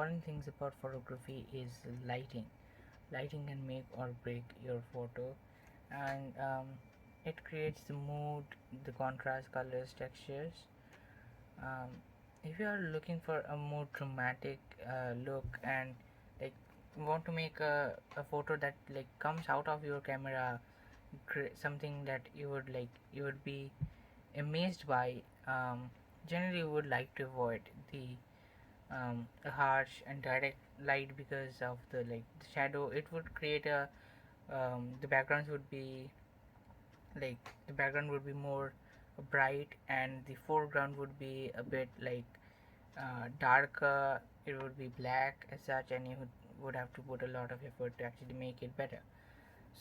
important things about photography is lighting. Lighting can make or break your photo, and it creates the mood, the contrast, colors, textures. um, if you are looking for a more dramatic look, and like want to make a photo that like comes out of your camera, something that you would be amazed by, generally you would like to avoid a harsh and direct light, because of the shadow it would create a the backgrounds would be the background would be more bright, and the foreground would be a bit darker. It would be black as such, and you would have to put a lot of effort to actually make it better.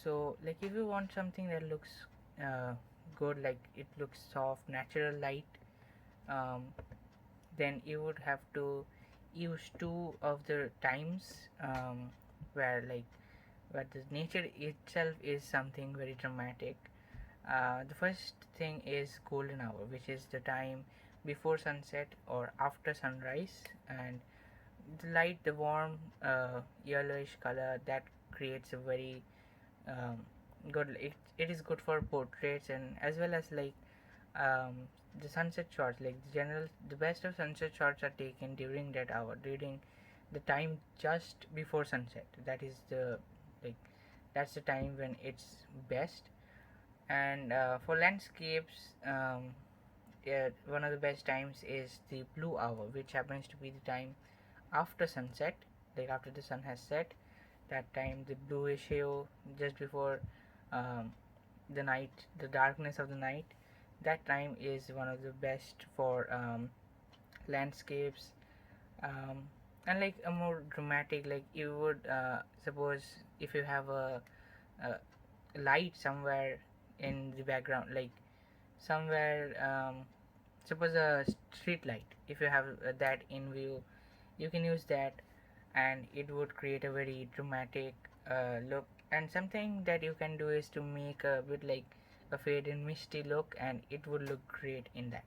So like if you want something that looks uh, good, like it looks soft natural light, um, then you would have to use two of the times, where like where the nature itself is something very dramatic. The first thing is golden hour, which is the time before sunset or after sunrise, and the light, the warm yellowish color that creates a very um, good. It is good for portraits, and as well as um, the sunset shots. Like the best of sunset shots are taken during that hour, during the time just before sunset. Like that's the time when it's best. And for landscapes, yeah, one of the best times is the blue hour, which happens to be the time after sunset, like after the sun has set. That time, the bluish hue just before um, the night, the darkness of the night. That time is one of the best for landscapes, um, and like a more dramatic. Like you would suppose if you have a light somewhere in the background, like somewhere, suppose a street light. If you have that in view, you can use that, and it would create a very dramatic look. And something that you can do is to make a bit like a fade and misty look, and it would look great in that.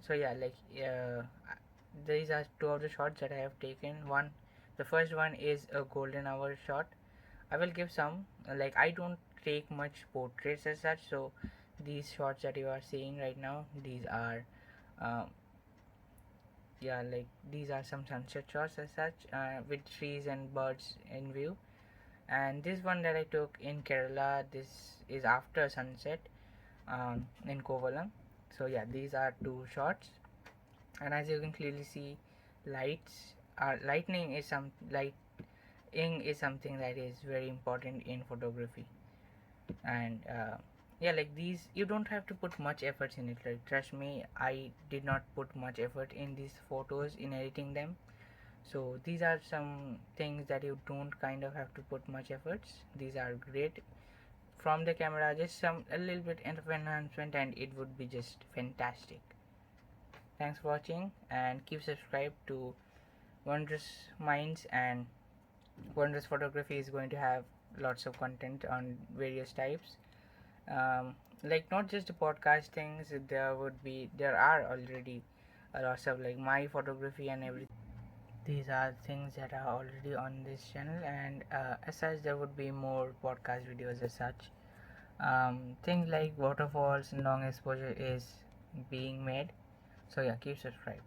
So yeah, these are two of the shots that I have taken. The first one is a golden hour shot. I will give some, like I don't take much portraits as such, so these shots that you are seeing right now, these are um, yeah, like these are some sunset shots as such, with trees and birds in view. And this one that I took in Kerala, this is after sunset, in Kovalam. So yeah, these are two shots, and as you can clearly see, lightning is lighting is something that is very important in photography. And yeah, like these you don't have to put much efforts in it. Like trust me, I did not put much effort in these photos in editing them. So these are some things that you don't kind of have to put much efforts. These are great from the camera, just some a little bit of enhancement, and it would be just fantastic. Thanks for watching, and keep subscribed to Wondrous Minds. And Wondrous Photography is going to have lots of content on various types, like not just the podcast things. There are already a lots of like my photography and everything. These are things that are already on this channel, and as such there would be more podcast videos as such. Things like waterfalls and long exposure is being made. So yeah, keep subscribed.